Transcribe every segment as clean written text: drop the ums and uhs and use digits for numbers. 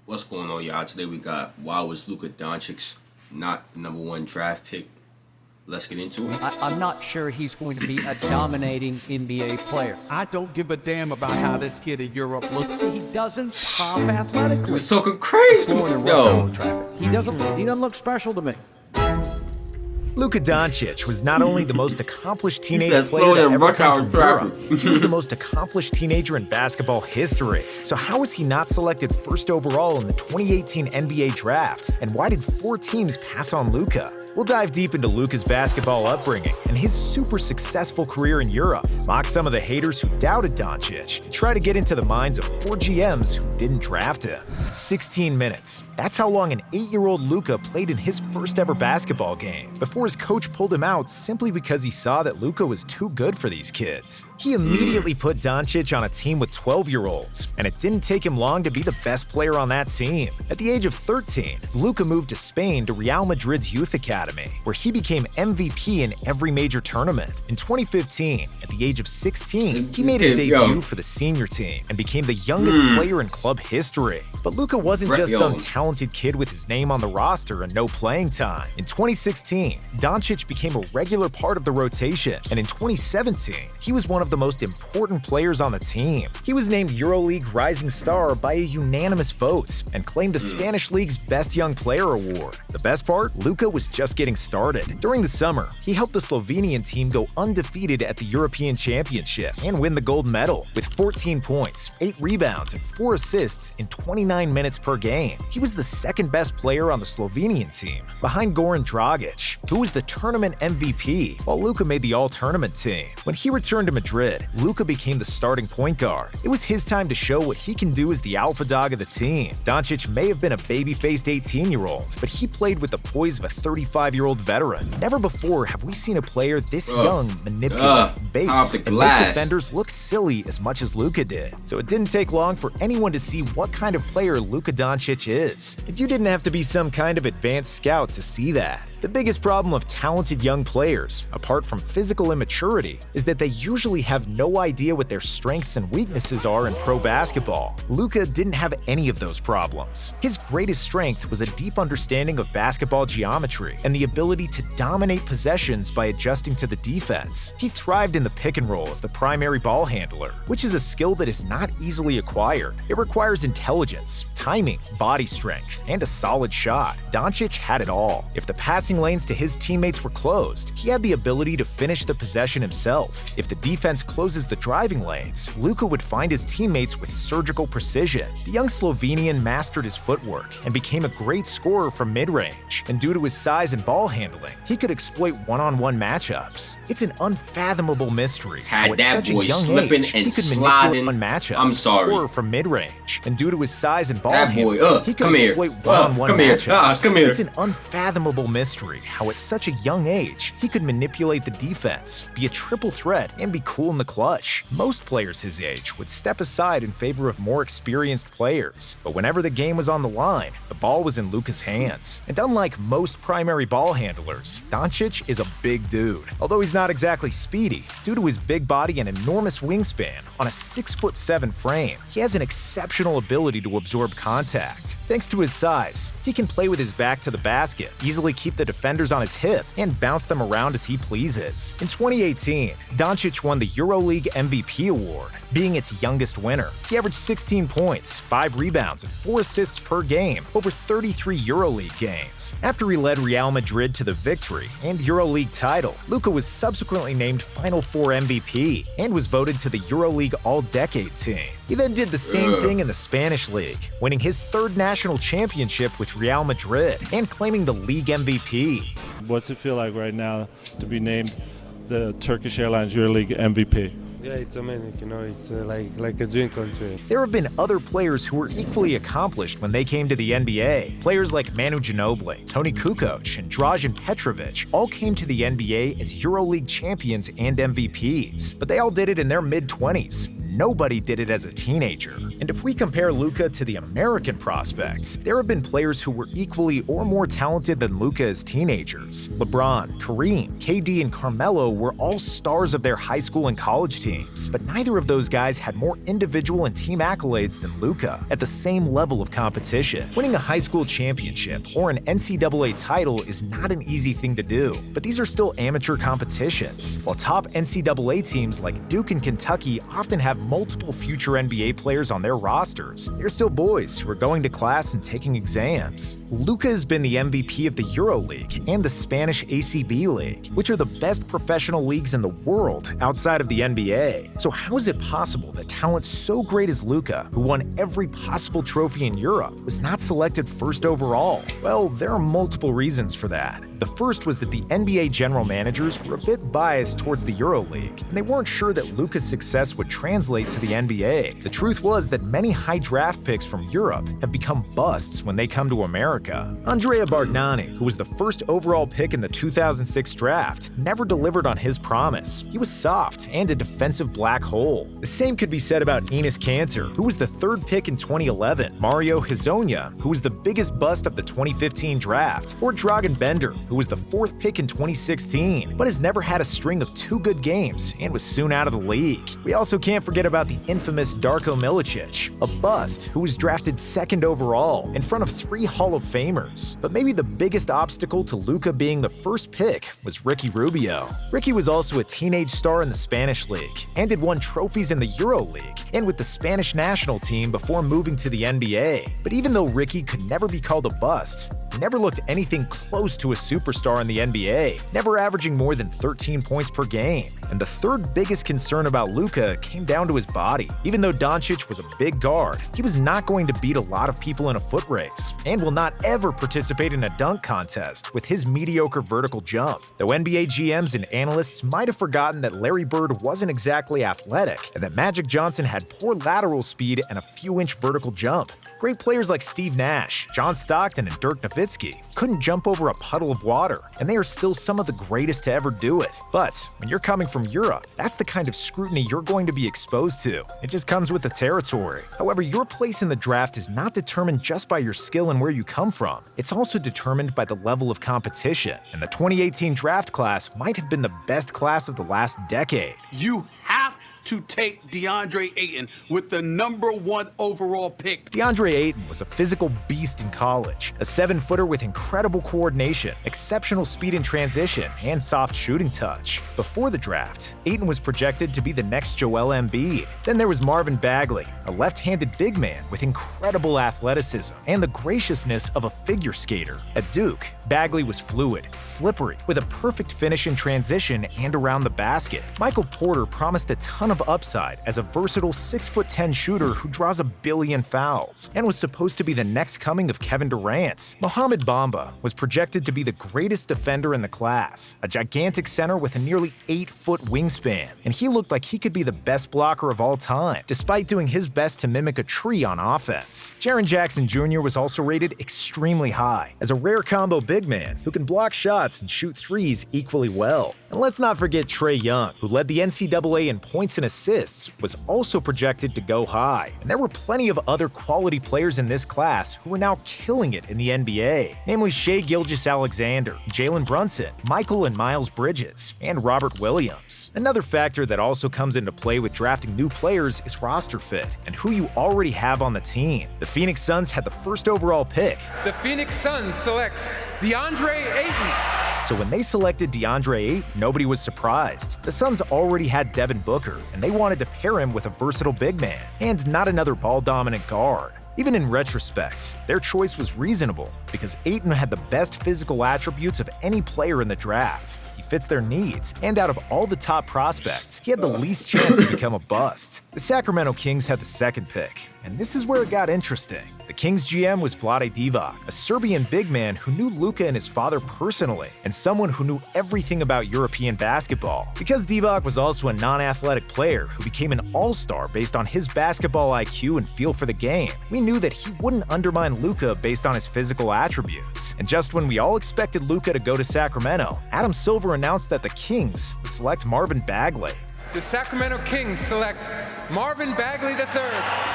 What's going on, y'all? Today we got why was Luka Doncic not the number one draft pick? Let's get into it. I'm not sure he's going to be a dominating NBA player. I don't give a damn about how this kid in Europe looks. He doesn't pop athletically. It's so crazy. Yo. He doesn't look special to me. Luka Doncic was not only the most accomplished teenage That player to Florida ever rush come hour from traffic. Europe, he was the most accomplished teenager in basketball history. So how was he not selected first overall in the 2018 NBA draft? And why did 4 teams pass on Luka? We'll dive deep into Luka's basketball upbringing and his super successful career in Europe, mock some of the haters who doubted Doncic, and try to get into the minds of 4 GMs who didn't draft him. 16 minutes. That's how long an 8-year-old Luka played in his first ever basketball game, before his coach pulled him out simply because he saw that Luka was too good for these kids. He immediately put Doncic on a team with 12-year-olds, and it didn't take him long to be the best player on that team. At the age of 13, Luka moved to Spain to Real Madrid's youth academy, where he became MVP in every major tournament. In 2015, at the age of 16, he made his debut for the senior team and became the youngest player in club history. But Luka wasn't just some talented kid with his name on the roster and no playing time. In 2016, Doncic became a regular part of the rotation, and in 2017, he was one of the most important players on the team. He was named EuroLeague Rising Star by a unanimous vote and claimed the Spanish League's Best Young Player award. The best part? Luka was just getting started. During the summer, he helped the Slovenian team go undefeated at the European Championship and win the gold medal with 14 points, 8 rebounds, and 4 assists in 29 minutes per game. He was the second best player on the Slovenian team, behind Goran Dragic, who was the tournament MVP, while Luka made the all-tournament team. When he returned to Madrid, Luka became the starting point guard. It was his time to show what he can do as the alpha dog of the team. Doncic may have been a baby-faced 18-year-old, but he played with the poise of a 35-year-old veteran. Never before have we seen a player this young manipulate, bait, and make defenders look silly as much as Luka did. So it didn't take long for anyone to see what kind of player Luka Doncic is. And you didn't have to be some kind of advanced scout to see that. The biggest problem of talented young players, apart from physical immaturity, is that they usually have no idea what their strengths and weaknesses are in pro basketball. Luka didn't have any of those problems. His greatest strength was a deep understanding of basketball geometry and the ability to dominate possessions by adjusting to the defense. He thrived in the pick and roll as the primary ball handler, which is a skill that is not easily acquired. It requires intelligence, timing, body strength, and a solid shot. Doncic had it all. If the passing lanes to his teammates were closed, he had the ability to finish the possession himself. If the defense closes the driving lanes, Luka would find his teammates with surgical precision. The young Slovenian mastered his footwork and became a great scorer from mid-range, and due to his size and ball handling, he could exploit one-on-one matchups. It's an unfathomable mystery how at such a young age he could manipulate one matchup, score from mid-range, and due to his size and ball handling, he could exploit one-on-one matchups. It's an unfathomable mystery how at such a young age he could manipulate the defense, be a triple threat, and be cool in the clutch. Most players his age would step aside in favor of more experienced players, but whenever the game was on the line, the ball was in Luka's hands. And unlike most primary ball handlers, Doncic is a big dude. Although he's not exactly speedy, due to his big body and enormous wingspan, on a 6'7" frame, he has an exceptional ability to absorb contact. Thanks to his size, he can play with his back to the basket, easily keep the defenders on his hip, and bounce them around as he pleases. In 2018, Doncic won the EuroLeague MVP award, being its youngest winner. He averaged 16 points, 5 rebounds, and 4 assists per game over 33 EuroLeague games. After he led Real Madrid to the victory and EuroLeague title, Luka was subsequently named Final Four MVP and was voted to the EuroLeague All-Decade team. He then did the same thing in the Spanish League, winning his 3rd national championship with Real Madrid and claiming the league MVP. What's it feel like right now to be named the Turkish Airlines EuroLeague MVP? Yeah, it's amazing, it's like a dream come true. There have been other players who were equally accomplished when they came to the NBA. Players like Manu Ginobili, Toni Kukoc, and Dražen Petrovic all came to the NBA as EuroLeague champions and MVPs, but they all did it in their mid-20s. nobody did it as a teenager. And if we compare Luka to the American prospects, there have been players who were equally or more talented than Luka as teenagers. LeBron, Kareem, KD, and Carmelo were all stars of their high school and college teams, but neither of those guys had more individual and team accolades than Luka at the same level of competition. Winning a high school championship or an NCAA title is not an easy thing to do, but these are still amateur competitions. While top NCAA teams like Duke and Kentucky often have multiple future NBA players on their rosters, they're still boys who are going to class and taking exams. Luka has been the MVP of the EuroLeague and the Spanish ACB League, which are the best professional leagues in the world outside of the NBA. So how is it possible that talent so great as Luka, who won every possible trophy in Europe, was not selected first overall? Well, there are multiple reasons for that. The first was that the NBA general managers were a bit biased towards the EuroLeague, and they weren't sure that Luka's success would translate to the NBA. The truth was that many high draft picks from Europe have become busts when they come to America. Andrea Bargnani, who was the first overall pick in the 2006 draft, never delivered on his promise. He was soft and a defensive black hole. The same could be said about Enes Kanter, who was the third pick in 2011, Mario Hezonja, who was the biggest bust of the 2015 draft, or Dragan Bender, who was the fourth pick in 2016, but has never had a string of 2 good games and was soon out of the league. We also can't forget about the infamous Darko Milicic, a bust who was drafted second overall in front of 3 Hall of Famers. But maybe the biggest obstacle to Luka being the first pick was Ricky Rubio. Ricky was also a teenage star in the Spanish League and had won trophies in the EuroLeague and with the Spanish national team before moving to the NBA. But even though Ricky could never be called a bust, he never looked anything close to a superstar in the NBA, never averaging more than 13 points per game. And the third biggest concern about Luka came down to his body. Even though Doncic was a big guard, he was not going to beat a lot of people in a foot race, and will not ever participate in a dunk contest with his mediocre vertical jump. Though NBA GMs and analysts might have forgotten that Larry Bird wasn't exactly athletic, and that Magic Johnson had poor lateral speed and a few-inch vertical jump. Great players like Steve Nash, John Stockton, and Dirk Nowitzki couldn't jump over a puddle of water, and they are still some of the greatest to ever do it. But when you're coming from Europe, that's the kind of scrutiny you're going to be exposed to. It just comes with the territory. However, your place in the draft is not determined just by your skill and where you come from. It's also determined by the level of competition, and the 2018 draft class might have been the best class of the last decade. You have to take DeAndre Ayton with the #1 overall pick. DeAndre Ayton was a physical beast in college, a 7-footer with incredible coordination, exceptional speed in transition, and soft shooting touch. Before the draft, Ayton was projected to be the next Joel Embiid. Then there was Marvin Bagley, a left-handed big man with incredible athleticism and the graciousness of a figure skater. At Duke, Bagley was fluid, slippery, with a perfect finish in transition and around the basket. Michael Porter promised a ton of upside as a versatile 6'10" shooter who draws 1 billion fouls and was supposed to be the next coming of Kevin Durant. Mohamed Bamba was projected to be the greatest defender in the class, a gigantic center with a nearly 8-foot wingspan, and he looked like he could be the best blocker of all time, despite doing his best to mimic a tree on offense. Jaren Jackson Jr. was also rated extremely high as a rare combo big man who can block shots and shoot threes equally well. And let's not forget Trae Young, who led the NCAA in points and assists, was also projected to go high. And there were plenty of other quality players in this class who are now killing it in the NBA, namely Shai Gilgeous-Alexander, Jalen Brunson, Michael and Miles Bridges, and Robert Williams. Another factor that also comes into play with drafting new players is roster fit and who you already have on the team. The Phoenix Suns had the first overall pick. The Phoenix Suns select DeAndre Ayton. So when they selected DeAndre Ayton, nobody was surprised. The Suns already had Devin Booker, and they wanted to pair him with a versatile big man, and not another ball-dominant guard. Even in retrospect, their choice was reasonable because Ayton had the best physical attributes of any player in the draft. He fits their needs, and out of all the top prospects, he had the least chance to become a bust. The Sacramento Kings had the second pick, and this is where it got interesting. The Kings GM was Vlade Divac, a Serbian big man who knew Luka and his father personally, and someone who knew everything about European basketball. Because Divac was also a non-athletic player who became an all-star based on his basketball IQ and feel for the game, we knew that he wouldn't undermine Luka based on his physical attributes. And just when we all expected Luka to go to Sacramento, Adam Silver announced that the Kings would select Marvin Bagley. The Sacramento Kings select Marvin Bagley III.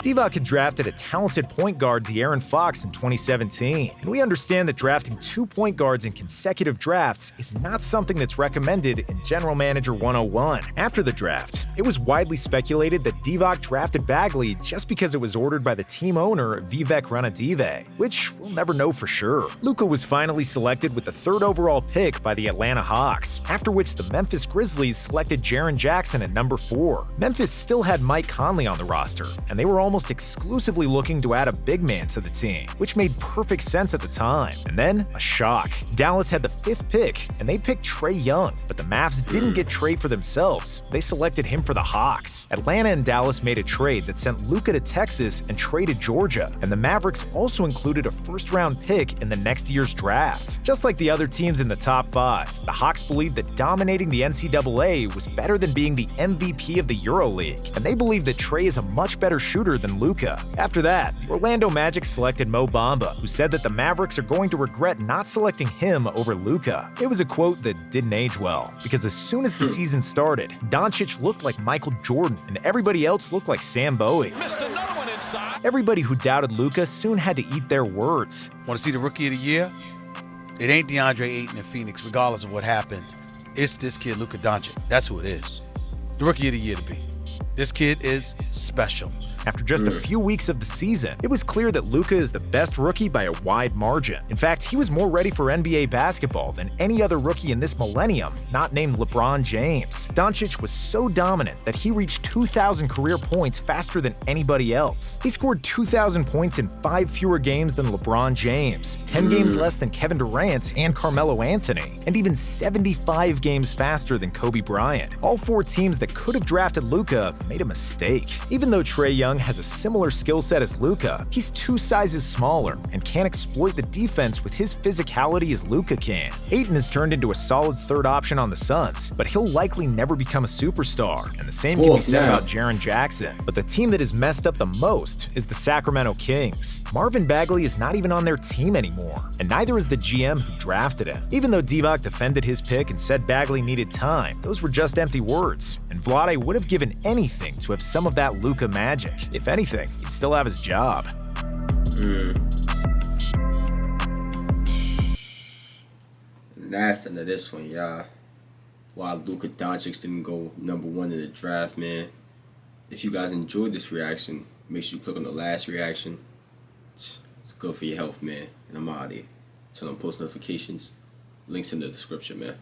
Divock had drafted a talented point guard, De'Aaron Fox, in 2017, and we understand that drafting 2 point guards in consecutive drafts is not something that's recommended in General Manager 101. After the draft, it was widely speculated that Divock drafted Bagley just because it was ordered by the team owner, Vivek Ranadive, which we'll never know for sure. Luka was finally selected with the 3rd overall pick by the Atlanta Hawks, after which the Memphis Grizzlies selected Jaren Jackson at number 4. Memphis still had Mike Conley on the roster, and they were almost exclusively looking to add a big man to the team, which made perfect sense at the time. And then, a shock. Dallas had the 5th pick, and they picked Trae Young, but the Mavs didn't get Trae for themselves. They selected him for the Hawks. Atlanta and Dallas made a trade that sent Luka to Texas and Trae to Georgia, and the Mavericks also included a 1st-round pick in the next year's draft. Just like the other teams in the top 5, the Hawks believed that dominating the NCAA was better than being the MVP of the EuroLeague, and they believed that Trae is a much better shooter than Luka. After that, the Orlando Magic selected Mo Bamba, who said that the Mavericks are going to regret not selecting him over Luka. It was a quote that didn't age well, because as soon as the season started, Doncic looked like Michael Jordan, and everybody else looked like Sam Bowie. Everybody who doubted Luka soon had to eat their words. Want to see the Rookie of the Year? It ain't DeAndre Ayton in Phoenix, regardless of what happened. It's this kid, Luka Doncic. That's who it is. The Rookie of the Year to be. This kid is special. After just a few weeks of the season, it was clear that Luka is the best rookie by a wide margin. In fact, he was more ready for NBA basketball than any other rookie in this millennium, not named LeBron James. Doncic was so dominant that he reached 2,000 career points faster than anybody else. He scored 2,000 points in 5 fewer games than LeBron James, 10 games less than Kevin Durant and Carmelo Anthony, and even 75 games faster than Kobe Bryant. All 4 teams that could have drafted Luka made a mistake. Even though Trae Young has a similar skill set as Luka, he's 2 sizes smaller and can't exploit the defense with his physicality as Luka can. Ayton has turned into a solid 3rd option on the Suns, but he'll likely never become a superstar, and the same can be said about Jaren Jackson. But the team that has messed up the most is the Sacramento Kings. Marvin Bagley is not even on their team anymore, and neither is the GM who drafted him. Even though Divock defended his pick and said Bagley needed time, those were just empty words, and Vlade would have given anything to have some of that Luka magic. If anything, he'd still have his job. Last into this one, y'all. Why Luka Doncic didn't go number 1 in the draft, man. If you guys enjoyed this reaction, make sure you click on the last reaction. It's good for your health, man. And I'm out of here. Turn on post notifications. Links in the description, man.